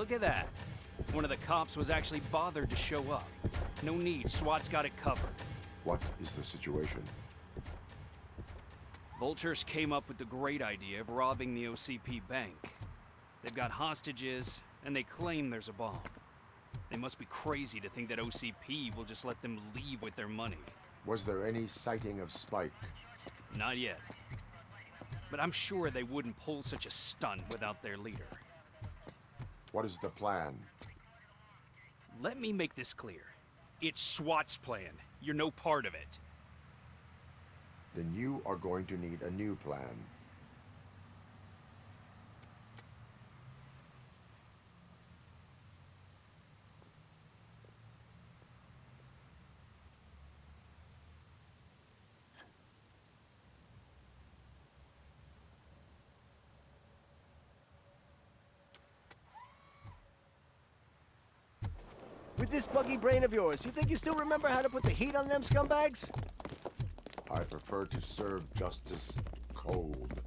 Look at that. One of the cops was actually bothered to show up. No need, SWAT's got it covered. What is the situation? Vultures came up with the great idea of robbing the OCP bank. They've got hostages, and they claim there's a bomb. They must be crazy to think that OCP will just let them leave with their money. Was there any sighting of Spike? Not yet. But I'm sure they wouldn't pull such a stunt without their leader. What is the plan? Let me make this clear. It's SWAT's plan. You're no part of it. Then you are going to need a new plan. With this buggy brain of yours, you think you still remember how to put the heat on them scumbags? I prefer to serve justice cold.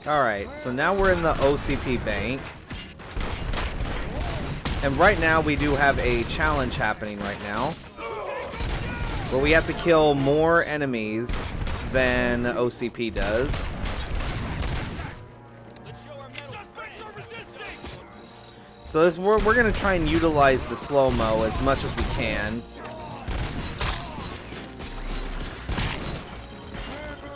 Alright, so now we're in the OCP bank. And right now we do have a challenge happening right now, where we have to kill more enemies than OCP does. So this, we're going to try and utilize the slow-mo as much as we can.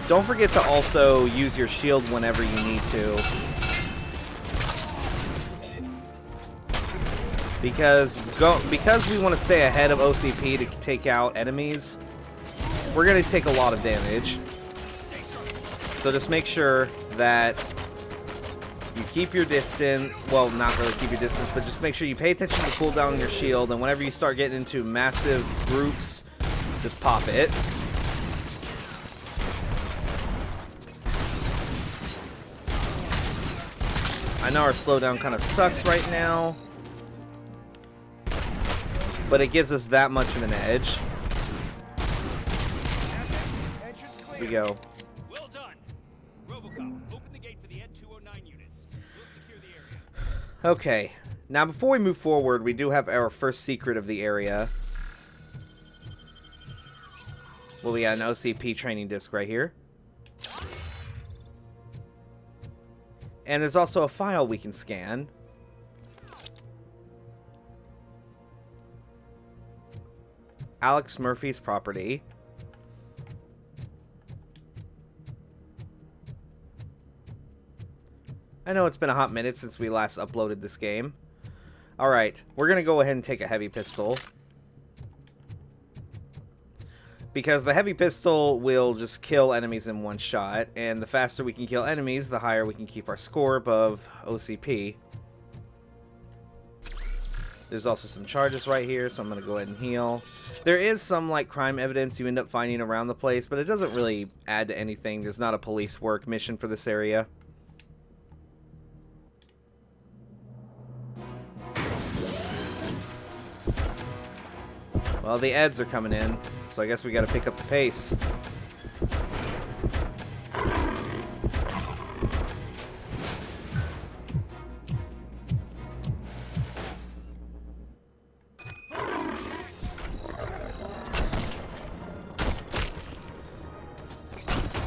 Don't forget to also use your shield whenever you need to. Because we want to stay ahead of OCP to take out enemies, we're going to take a lot of damage. So just make sure that you keep your distance. Well, not really keep your distance, but just make sure you pay attention to cooldown on your shield, and whenever you start getting into massive groups, just pop it. I know our slowdown kind of sucks right now, but it gives us that much of an edge. Here we go. Well done. RoboCop, open the gate for the N209 units. We'll secure the area. Okay, now before we move forward, we do have our first secret of the area. Well, we got an OCP training disc right here. And there's also a file we can scan. Alex Murphy's property. I know it's been a hot minute since we last uploaded this game. Alright, we're going to go ahead and take a heavy pistol. Because the heavy pistol will just kill enemies in one shot, and the faster we can kill enemies, the higher we can keep our score above OCP. There's also some charges right here, so I'm going to go ahead and heal. There is some like crime evidence you end up finding around the place, but it doesn't really add to anything. There's not a police work mission for this area. Well, the ads are coming in, so I guess we gotta pick up the pace.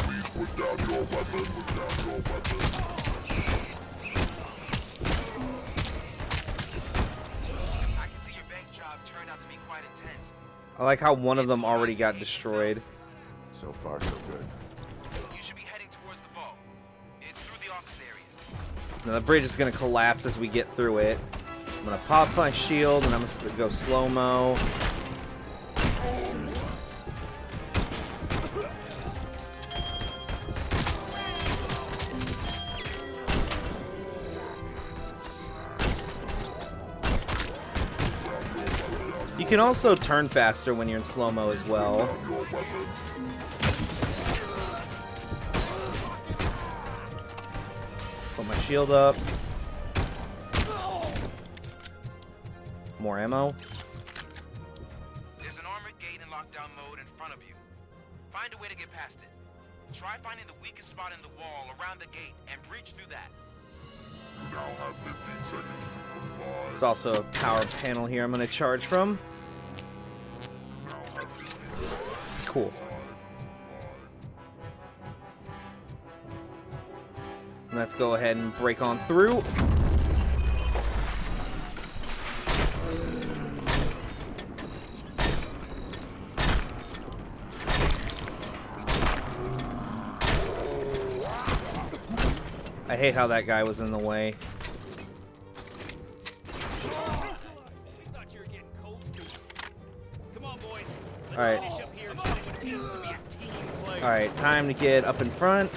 Please put down your weapon, put down your weapon. I like how one of them already got destroyed. So far, so good. You should be heading towards the vault. It's through the office area. Now the bridge is gonna collapse as we get through it. I'm gonna pop my shield and I'm gonna go slow-mo. You can also turn faster when you're in slow-mo as well. Put my shield up. More ammo. There's an armored gate in lockdown mode in front of you. Find a way to get past it. Try finding the weakest spot in the wall around the gate and breach through that. You now have 15 seconds to comply. There's also a power panel here I'm going to charge from. Now have 15 seconds to Cool. comply. Let's go ahead and break on through. I hate how that guy was in the way. We thought you were getting cold feet. Come on, boys. Let's All right. finish up here and show what it means to be a team player. All right, time to get up in front.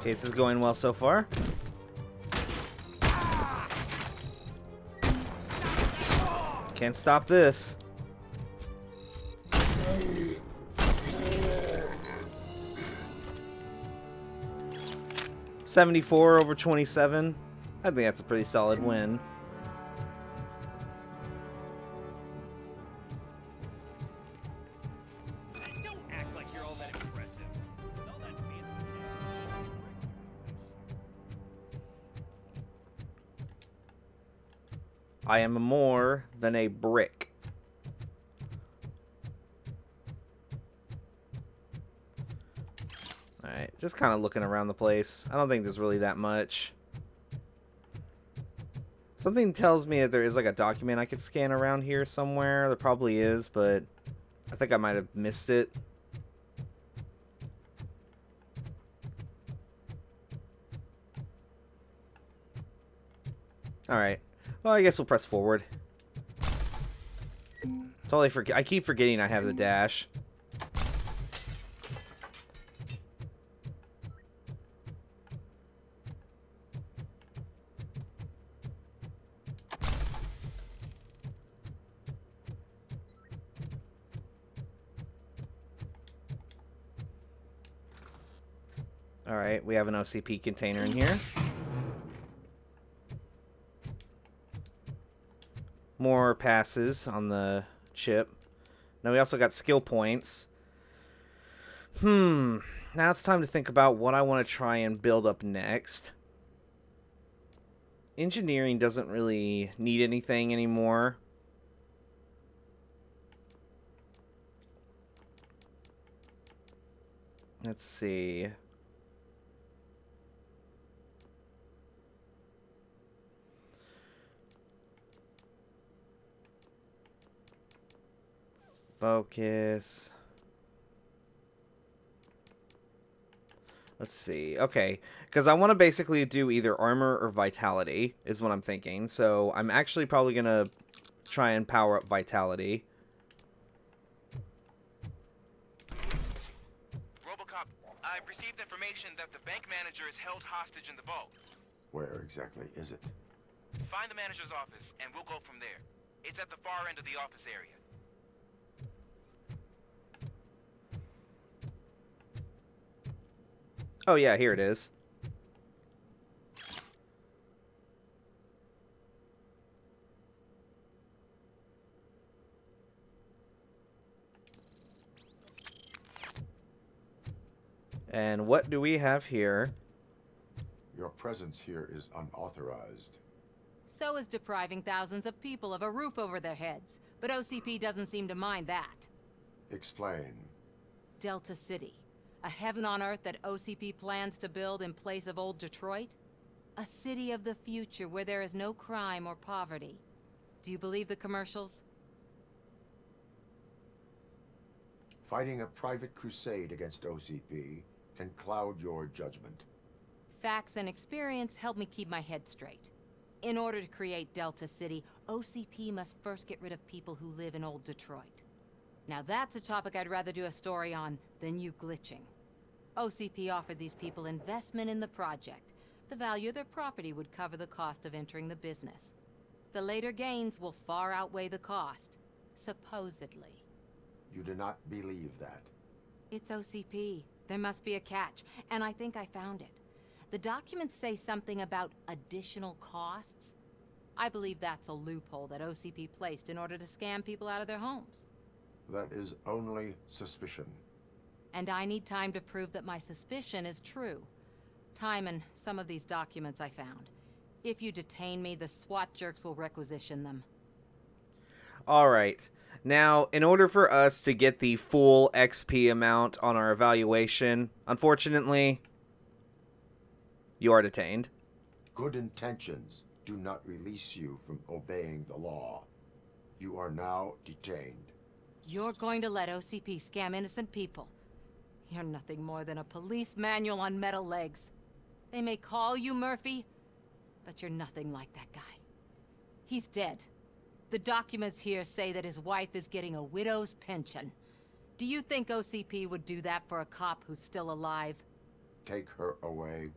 Case is going well so far. Can't stop this. $74/27. I think that's a pretty solid win. Don't act like you're all that impressive. With all that fancy tech. I am more than a brick. Alright, just kind of looking around the place. I don't think there's really that much. Something tells me that there is like a document I could scan around here somewhere. There probably is, but I think I might have missed it. Alright. Well, I guess we'll press forward. Totally forget. I keep forgetting I have the dash. Alright, we have an OCP container in here. More passes on the chip. Now we also got skill points. Now it's time to think about what I want to try and build up next. Engineering doesn't really need anything anymore. Let's see. Focus. Let's see. Okay, because I want to basically do either armor or vitality is what I'm thinking. So I'm actually probably going to try and power up vitality. RoboCop, I've received information that the bank manager is held hostage in the vault. Where exactly is it? Find the manager's office, and we'll go from there. It's at the far end of the office area. Oh yeah, here it is. And what do we have here? Your presence here is unauthorized. So is depriving thousands of people of a roof over their heads. But OCP doesn't seem to mind that. Explain. Delta City. A heaven on earth that OCP plans to build in place of old Detroit? A city of the future where there is no crime or poverty. Do you believe the commercials? Fighting a private crusade against OCP can cloud your judgment. Facts and experience help me keep my head straight. In order to create Delta City, OCP must first get rid of people who live in old Detroit. Now that's a topic I'd rather do a story on than you glitching. OCP offered these people investment in the project. The value of their property would cover the cost of entering the business. The later gains will far outweigh the cost, supposedly. You do not believe that. It's OCP. There must be a catch, and I think I found it. The documents say something about additional costs. I believe that's a loophole that OCP placed in order to scam people out of their homes. That is only suspicion. And I need time to prove that my suspicion is true. Time and some of these documents I found. If you detain me, the SWAT jerks will requisition them. Alright. Now, in order for us to get the full XP amount on our evaluation, unfortunately, you are detained. Good intentions do not release you from obeying the law. You are now detained. You're going to let OCP scam innocent people. You're nothing more than a police manual on metal legs. They may call you Murphy, but you're nothing like that guy. He's dead. The documents here say that his wife is getting a widow's pension. Do you think OCP would do that for a cop who's still alive? Take her away.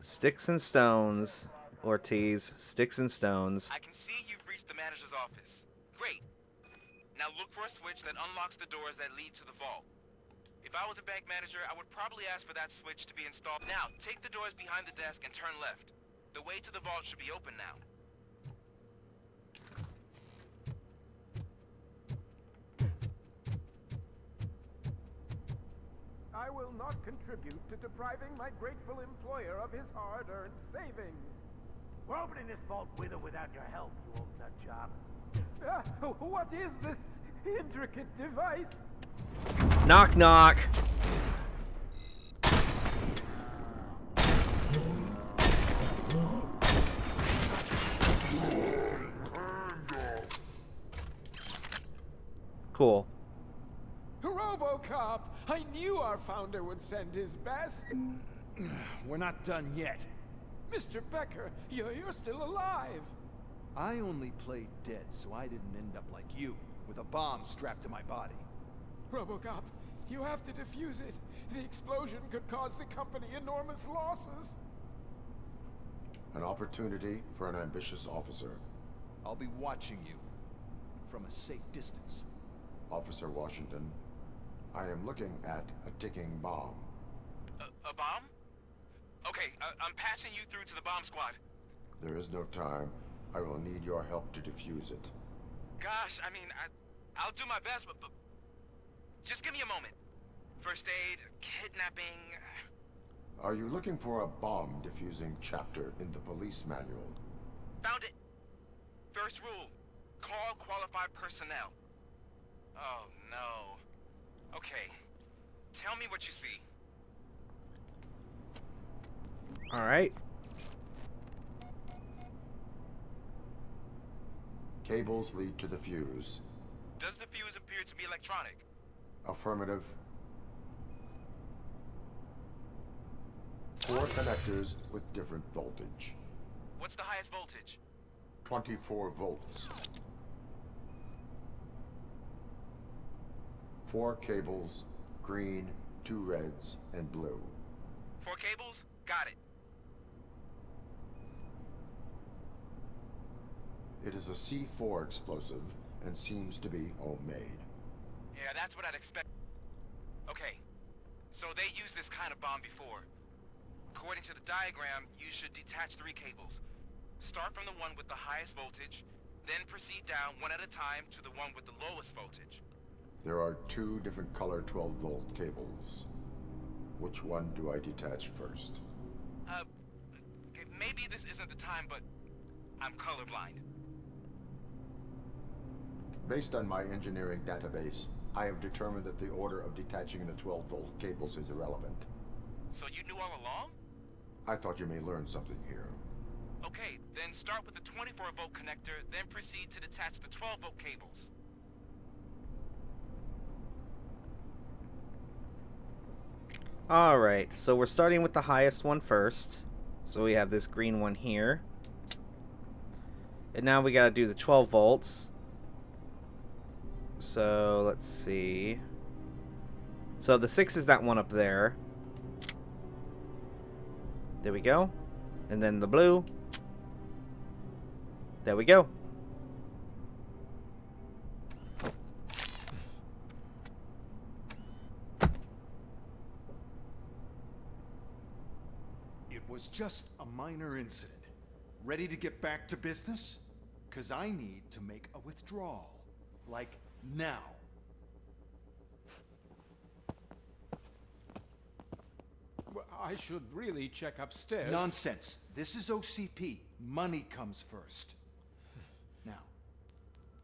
Sticks and stones, Ortiz. Sticks and stones. I can see you've reached the manager's office. Great. Now look for a switch that unlocks the doors that lead to the vault. If I was a bank manager, I would probably ask for that switch to be installed. Now, take the doors behind the desk and turn left. The way to the vault should be open now. I will not contribute to depriving my grateful employer of his hard-earned savings. We're opening this vault with or without your help, you old nut job. What is this intricate device? Knock, knock. Cool. RoboCop! I knew our founder would send his best. We're not done yet. Mr. Becker, you're still alive. I only played dead, so I didn't end up like you, with a bomb strapped to my body. RoboCop, you have to defuse it. The explosion could cause the company enormous losses. An opportunity for an ambitious officer. I'll be watching you from a safe distance. Officer Washington, I am looking at a ticking bomb. A bomb? Okay, I'm passing you through to the bomb squad. There is no time. I will need your help to defuse it. Gosh, I mean, I'll do my best, but just give me a moment. First aid, kidnapping... Are you looking for a bomb defusing chapter in the police manual? Found it. First rule, call qualified personnel. Oh, no. Okay, tell me what you see. Alright. Cables lead to the fuse. Does the fuse appear to be electronic? Affirmative. 4 connectors with different voltage. What's the highest voltage? 24 volts. 4 cables, green, 2 reds, and blue. 4 cables? Got it. It is a C4 explosive and seems to be homemade. Yeah, that's what I'd expect. Okay, so they used this kind of bomb before. According to the diagram, you should detach 3 cables. Start from the one with the highest voltage, then proceed down one at a time to the one with the lowest voltage. There are 2 different color 12-volt cables. Which one do I detach first? Okay, maybe this isn't the time, but I'm colorblind. Based on my engineering database, I have determined that the order of detaching the 12-volt cables is irrelevant. So you knew all along? I thought you may learn something here. Okay, then start with the 24-volt connector, then proceed to detach the 12-volt cables. Alright, so we're starting with the highest one first. So we have this green one here. And now we gotta do the 12 volts. So, let's see. So the 6 is that one up there. There we go. And then the blue. There we go. It was just a minor incident. Ready to get back to business? 'Cause I need to make a withdrawal. Like, now. Well, I should really check upstairs. Nonsense. This is OCP. Money comes first. Now,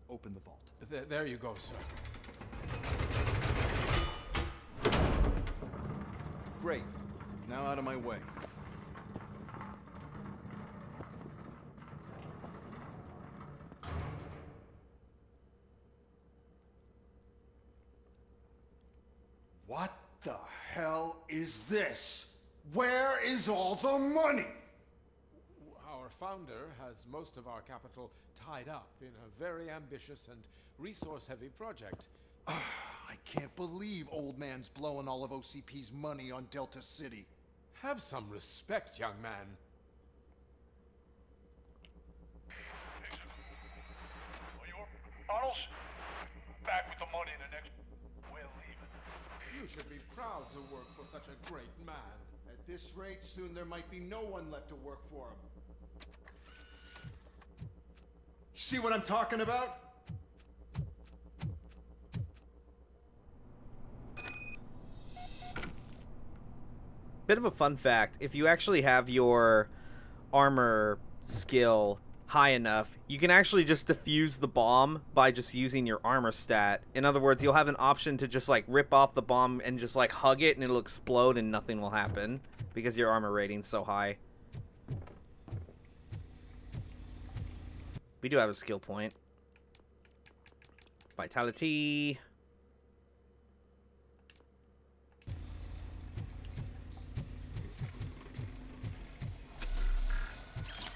open the vault. There you go, sir. Great. Now out of my way. What the hell is this? Where is all the money? Our founder has most of our capital tied up in a very ambitious and resource-heavy project. I can't believe old man's blowing all of OCP's money on Delta City. Have some respect, young man. Arnold's back with the money in the next. We're leaving. You should be proud to work for such a great man. At this rate, soon there might be no one left to work for him. See what I'm talking about? Bit of a fun fact, if you actually have your armor skill high enough, you can actually just defuse the bomb by just using your armor stat. In other words, you'll have an option to just like rip off the bomb and just like hug it and it'll explode and nothing will happen because your armor rating's so high. We do have a skill point. Vitality.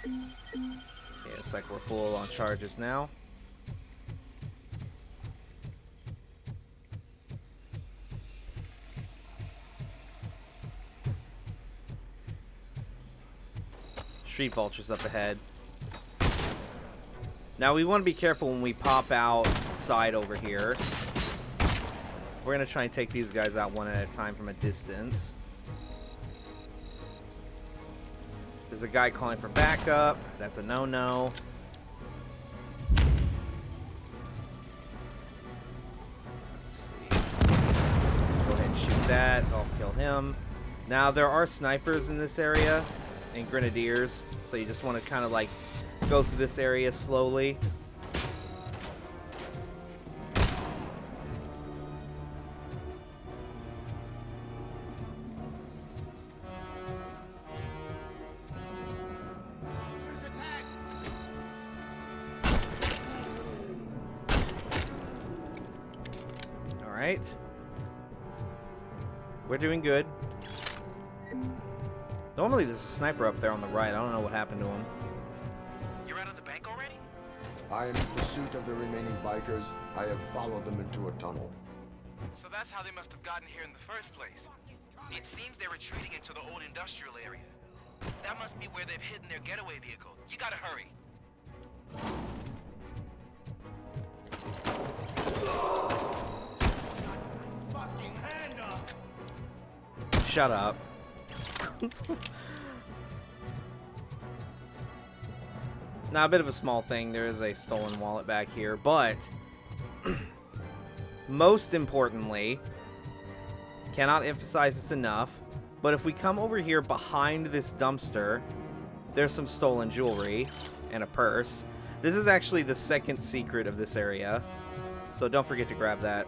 Okay, looks like we're full on charges now. Street Vultures up ahead. Now we want to be careful when we pop outside over here. We're going to try and take these guys out one at a time from a distance. There's a guy calling for backup. That's a no-no. Let's see. Go ahead and shoot that. I'll kill him. Now, there are snipers in this area and grenadiers, so you just want to kind of like go through this area slowly. Alright. We're doing good. Normally there's a sniper up there on the right. I don't know what happened to him. You're out of the bank already? I am in pursuit of the remaining bikers. I have followed them into a tunnel. So that's how they must have gotten here in the first place. It seems they're retreating into the old industrial area. That must be where they've hidden their getaway vehicle. You gotta hurry. Fucking hand up! Shut up. Now, a bit of a small thing. There is a stolen wallet back here, but most importantly, cannot emphasize this enough, but if we come over here behind this dumpster, there's some stolen jewelry and a purse. This is actually the second secret of this area, so don't forget to grab that.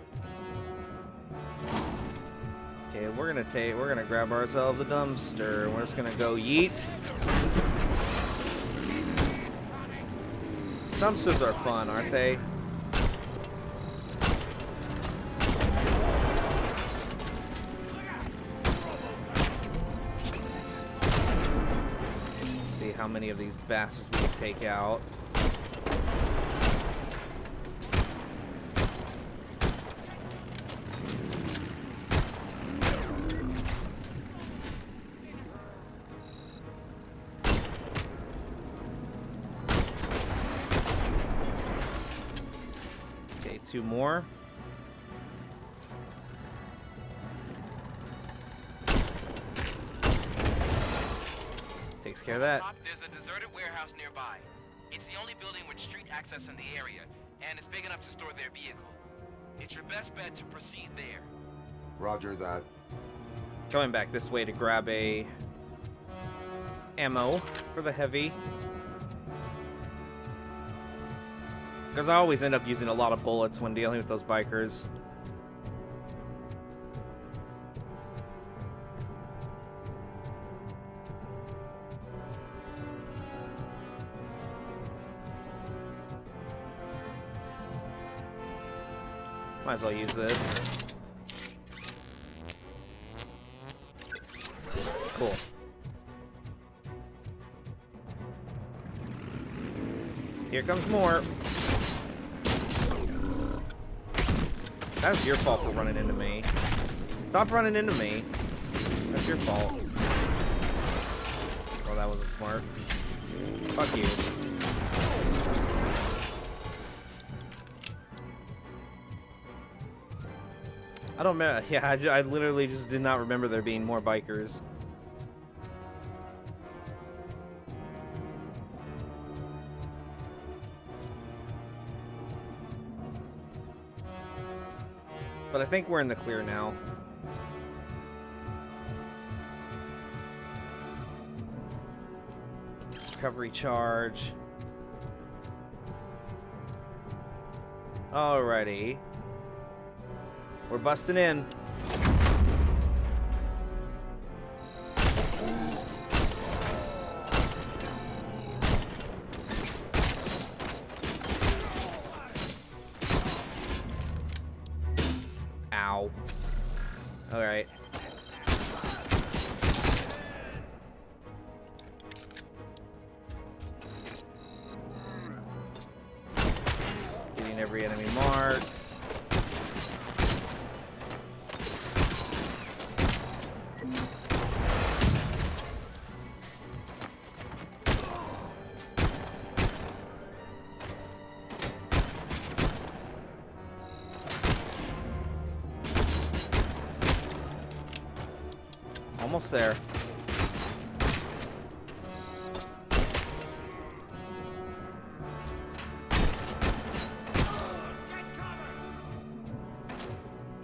Okay, we're gonna grab ourselves a dumpster. We're just gonna go yeet. Dumpsters are fun, aren't they? how many of these bastards we can take out. Okay, 2 more. Takes care of that. There's a deserted warehouse nearby. It's the only building with street access in the area, and it's big enough to store their vehicle. It's your best bet to proceed there. Roger that. Going back this way to grab a ammo for the heavy. Because I always end up using a lot of bullets when dealing with those bikers. Might as well use this. Cool. Here comes more. That was your fault for running into me. Stop running into me. That's your fault. Oh, that wasn't smart. Fuck you. I don't remember. Yeah, I literally just did not remember there being more bikers. But I think we're in the clear now. Recovery charge. Alrighty. We're busting in. Ow. All right. Getting every enemy marked. Almost there.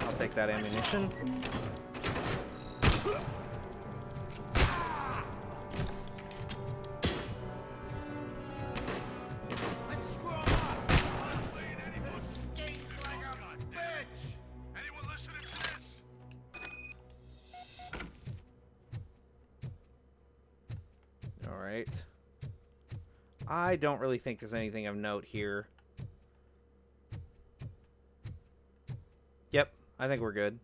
I'll take that ammunition. Alright. I don't really think there's anything of note here. Yep, I think we're good.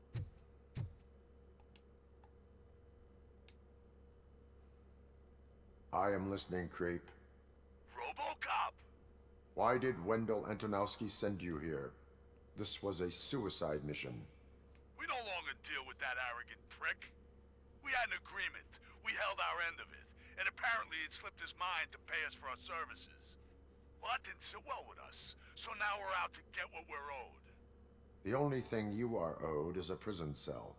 I am listening, Creep. RoboCop! Why did Wendell Antonowski send you here? This was a suicide mission. We no longer deal with that arrogant prick. We had an agreement. We held our end of it. And apparently it slipped his mind to pay us for our services. Well, that didn't sit well with us. So now we're out to get what we're owed. The only thing you are owed is a prison cell.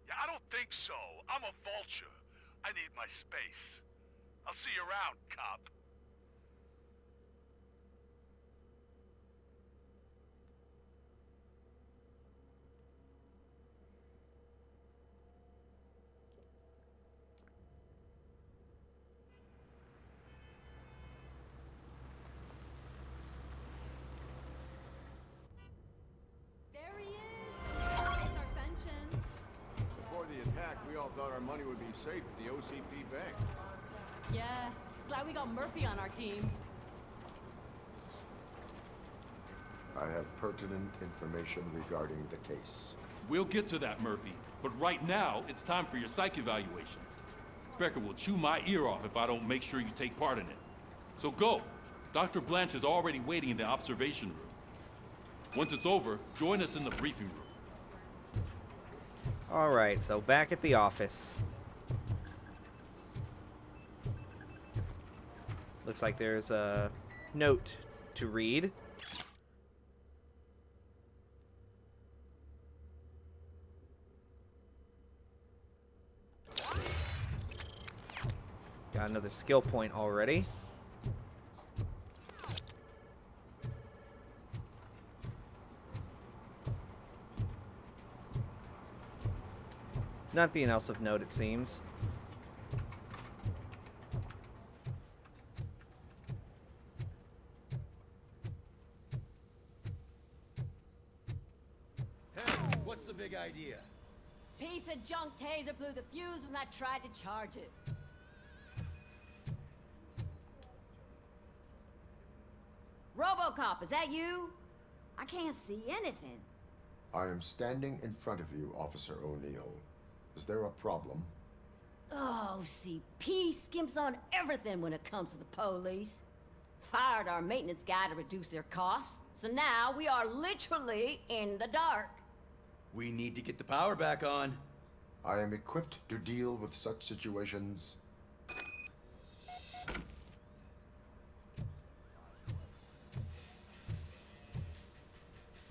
Yeah, I don't think so. I'm a vulture. I need my space. I'll see you around, cop. We all thought our money would be safe at the OCP bank. Yeah, glad we got Murphy on our team. I have pertinent information regarding the case. We'll get to that, Murphy. But right now, it's time for your psych evaluation. Becker will chew my ear off if I don't make sure you take part in it. So go. Dr. Blanche is already waiting in the observation room. Once it's over, join us in the briefing room. Alright, so back at the office. Looks like there's a note to read. Got another skill point already. Nothing else of note, it seems. Hey, what's the big idea? Piece of junk taser blew the fuse when I tried to charge it. RoboCop, is that you? I can't see anything. I am standing in front of you, Officer O'Neill. Is there a problem? Oh, OCP skimps on everything when it comes to the police. Fired our maintenance guy to reduce their costs, so now we are literally in the dark. We need to get the power back on. I am equipped to deal with such situations.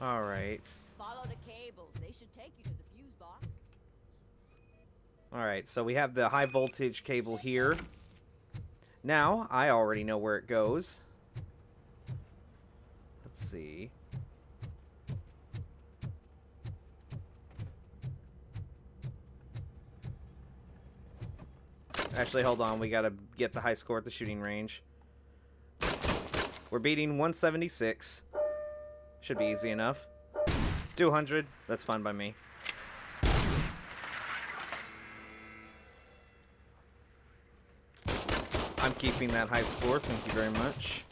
Alright. Follow the cables. They should take you to the fuse box. Alright, so we have the high voltage cable here. Now, I already know where it goes. Let's see. Actually, hold on. We gotta get the high score at the shooting range. We're beating 176. Should be easy enough. 200. That's fine by me. I'm keeping that high score. Thank you very much.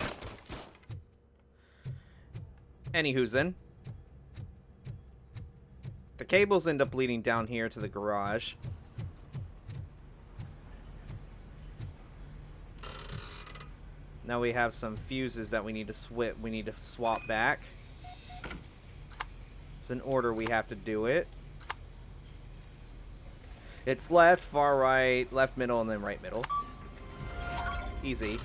Anywho's in. The cables end up leading down here to the garage. Now we have some fuses that we need to swap back. It's an order we have to do it. It's left, far right, left middle, and then right middle. Easy.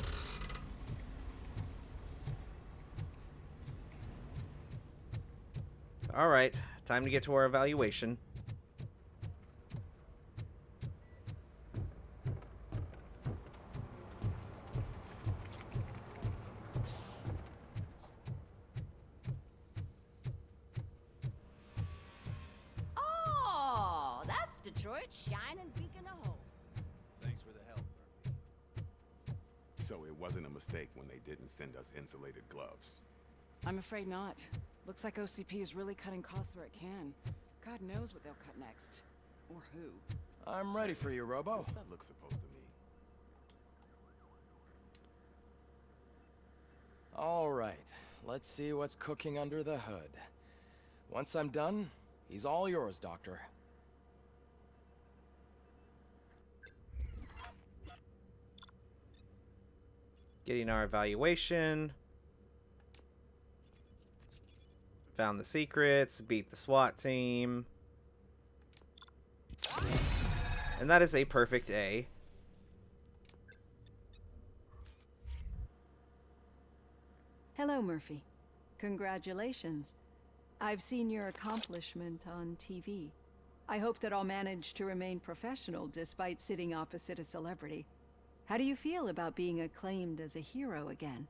Alright, time to get to our evaluation. Oh, that's Detroit's shining beacon of hope. Thanks for the help, Murphy. So it wasn't a mistake when they didn't send us insulated gloves. I'm afraid not. Looks like OCP is really cutting costs where it can. God knows what they'll cut next. Or who. I'm ready for you, Robo. What's that look supposed to mean? All right, let's see what's cooking under the hood. Once I'm done, he's all yours, Doctor. Getting our evaluation. Found the secrets, beat the SWAT team. And that is a perfect A. Hello, Murphy. Congratulations. I've seen your accomplishment on TV. I hope that I'll manage to remain professional despite sitting opposite a celebrity. How do you feel about being acclaimed as a hero again?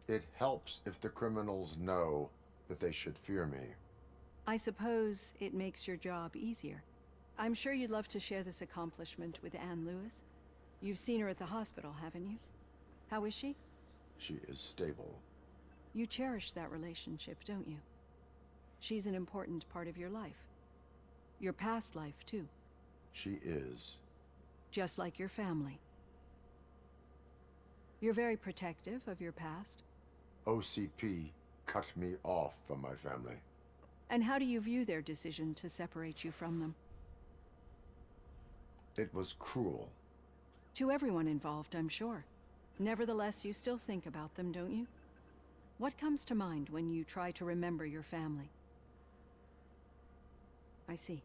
It helps if the criminals know that they should fear me. I suppose it makes your job easier. I'm sure you'd love to share this accomplishment with Anne Lewis. You've seen her at the hospital, haven't you? How is she? She is stable. You cherish that relationship, don't you? She's an important part of your life. Your past life, too. She is. Just like your family. You're very protective of your past. OCP cut me off from my family. And how do you view their decision to separate you from them? It was cruel. To everyone involved, I'm sure. Nevertheless, you still think about them, don't you? What comes to mind when you try to remember your family? I see.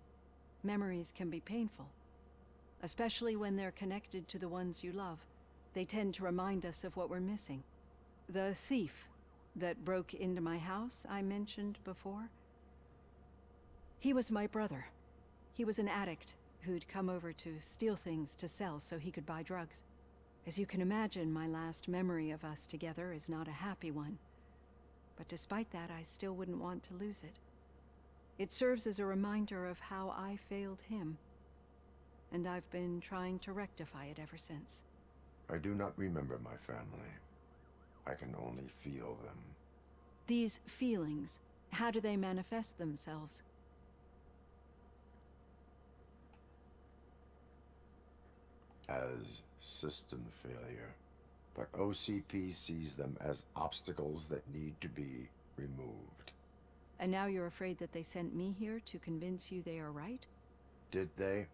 Memories can be painful, especially when they're connected to the ones you love. They tend to remind us of what we're missing. The thief that broke into my house I mentioned before? He was my brother. He was an addict who'd come over to steal things to sell so he could buy drugs. As you can imagine, my last memory of us together is not a happy one. But despite that, I still wouldn't want to lose it. It serves as a reminder of how I failed him. And I've been trying to rectify it ever since. I do not remember my family. I can only feel them. These feelings, how do they manifest themselves? As system failure. But OCP sees them as obstacles that need to be removed. And now you're afraid that they sent me here to convince you they are right? Did they?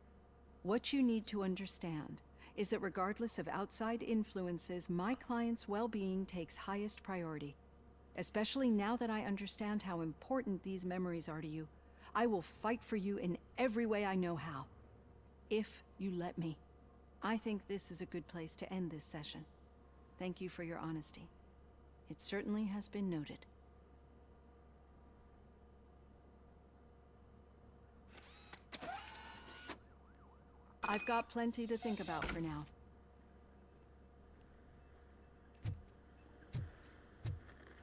What you need to understand is that regardless of outside influences, my client's well-being takes highest priority. Especially now that I understand how important these memories are to you, I will fight for you in every way I know how. If you let me. I think this is a good place to end this session. Thank you for your honesty. It certainly has been noted. I've got plenty to think about for now.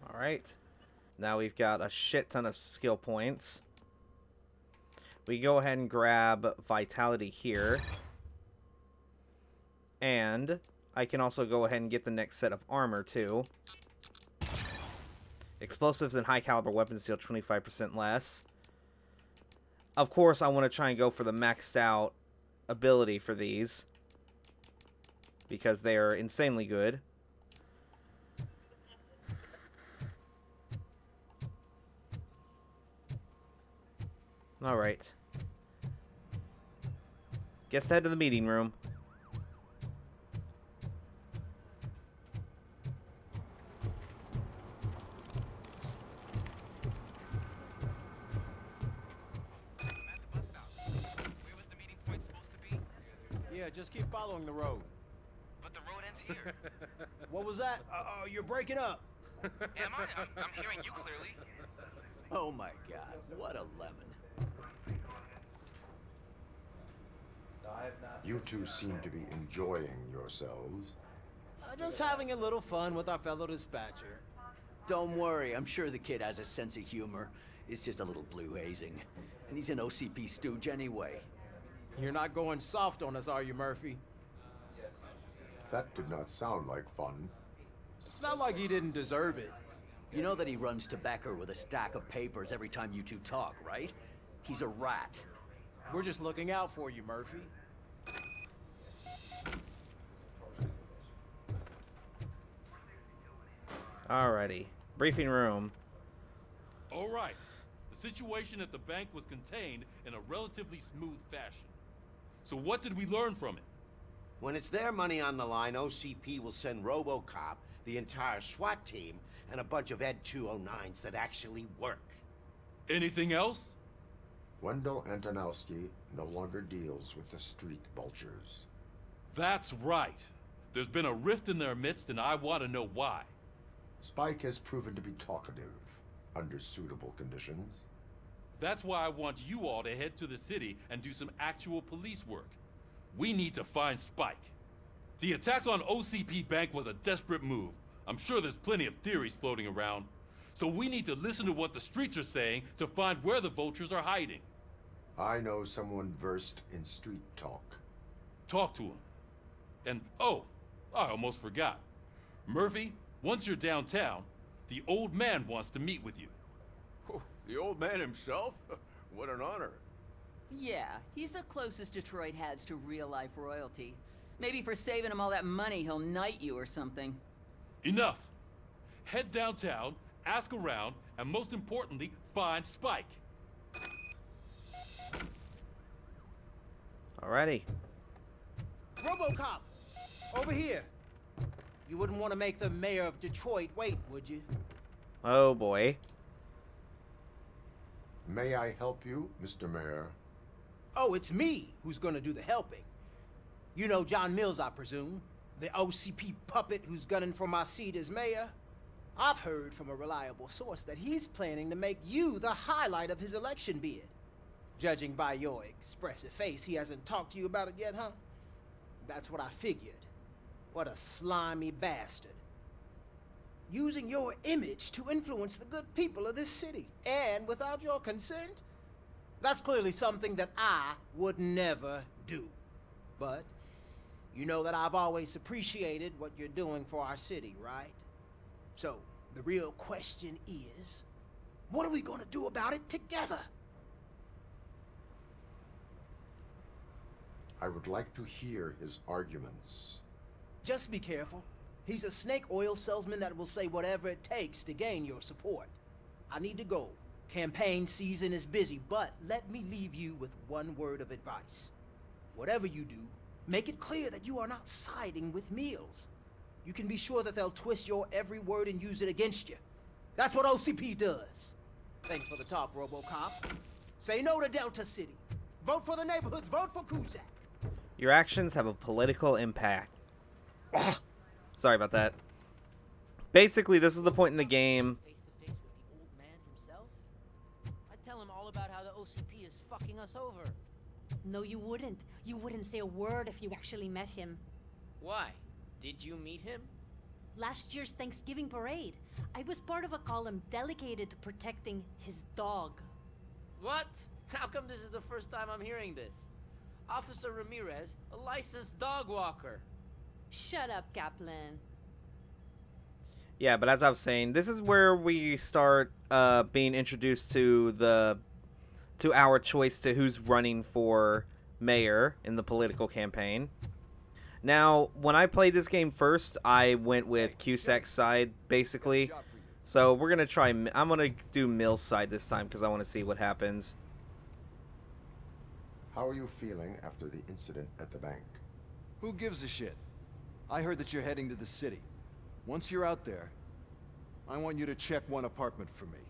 All right. Now we've got a shit ton of skill points. We go ahead and grab Vitality here. And I can also go ahead and get the next set of armor, too. Explosives and high-caliber weapons deal 25% less. Of course, I want to try and go for the maxed out ability for these, because they are insanely good. Alright. Guess head to the meeting room. Yeah, just keep following the road. But the road ends here. What was that? Oh, you're breaking up. Am I? I'm hearing you clearly. Oh my god, what a lemon. You two seem to be enjoying yourselves. Just having a little fun with our fellow dispatcher. Don't worry, I'm sure the kid has a sense of humor. It's just a little blue hazing. And he's an OCP stooge anyway. You're not going soft on us, are you, Murphy? That did not sound like fun. It's not like he didn't deserve it. You know that he runs tobacco with a stack of papers every time you two talk, right? He's a rat. We're just looking out for you, Murphy. Alrighty. Briefing room. All right. The situation at the bank was contained in a relatively smooth fashion. So what did we learn from it? When it's their money on the line, OCP will send RoboCop, the entire SWAT team, and a bunch of Ed 209s that actually work. Anything else? Wendell Antonowski no longer deals with the street vultures. That's right. There's been a rift in their midst, and I want to know why. Spike has proven to be talkative under suitable conditions. That's why I want you all to head to the city and do some actual police work. We need to find Spike. The attack on OCP Bank was a desperate move. I'm sure there's plenty of theories floating around. So we need to listen to what the streets are saying to find where the Vultures are hiding. I know someone versed in street talk. Talk to him. And, oh, I almost forgot. Murphy, once you're downtown, the old man wants to meet with you. Oh, the old man himself? What an honor. Yeah, he's the closest Detroit has to real-life royalty. Maybe for saving him all that money, he'll knight you or something. Enough. Head downtown, ask around, and most importantly, find Spike. Alrighty. RoboCop! Over here! You wouldn't want to make the mayor of Detroit wait, would you? Oh boy. May I help you, Mr. Mayor? Oh, it's me who's gonna do the helping. You know John Mills, I presume? The OCP puppet who's gunning for my seat as mayor? I've heard from a reliable source that he's planning to make you the highlight of his election bid. Judging by your expressive face, he hasn't talked to you about it yet, huh? That's what I figured. What a slimy bastard. Using your image to influence the good people of this city, and without your consent? That's clearly something that I would never do. But you know that I've always appreciated what you're doing for our city, right? So, the real question is, what are we gonna do about it together? I would like to hear his arguments. Just be careful. He's a snake oil salesman that will say whatever it takes to gain your support. I need to go. Campaign season is busy, but let me leave you with one word of advice. Whatever you do, make it clear that you are not siding with Mills. You can be sure that they'll twist your every word and use it against you. That's what OCP does. Thanks for the talk, RoboCop. Say no to Delta City. Vote for the neighborhoods. Vote for Kuzak. Your actions have a political impact. Sorry about that. Basically, this is the point in the game. Face-to-face with the old man himself? I'd tell him all about how the OCP is fucking us over. No, you wouldn't. You wouldn't say a word if you actually met him. Why? Did you meet him? Last year's Thanksgiving parade, I was part of a column dedicated to protecting his dog. What? How come this is the first time I'm hearing this? Officer Ramirez, a licensed dog walker. Shut up, Kaplan. Yeah, but as I was saying, this is where we start being introduced to our choice to who's running for mayor in the political campaign. Now, when I played this game first, I went with Cusac's side, basically. So we're gonna try. I'm gonna do Mill's side this time because I want to see what happens. How are you feeling after the incident at the bank? Who gives a shit? I heard that you're heading to the city. Once you're out there, I want you to check one apartment for me.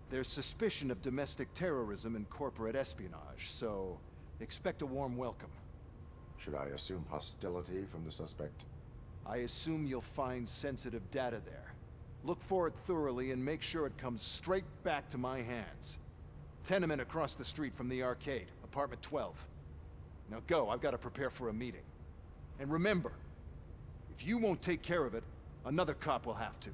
There's suspicion of domestic terrorism and corporate espionage, so expect a warm welcome. Should I assume hostility from the suspect? I assume you'll find sensitive data there. Look for it thoroughly and make sure it comes straight back to my hands. Tenement across the street from the arcade, apartment 12. Now go, I've got to prepare for a meeting. And remember, if you won't take care of it, another cop will have to.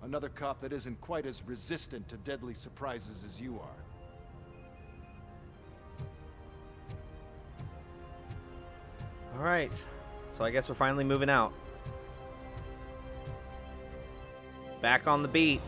Another cop that isn't quite as resistant to deadly surprises as you are. Alright, so I guess we're finally moving out. Back on the beat.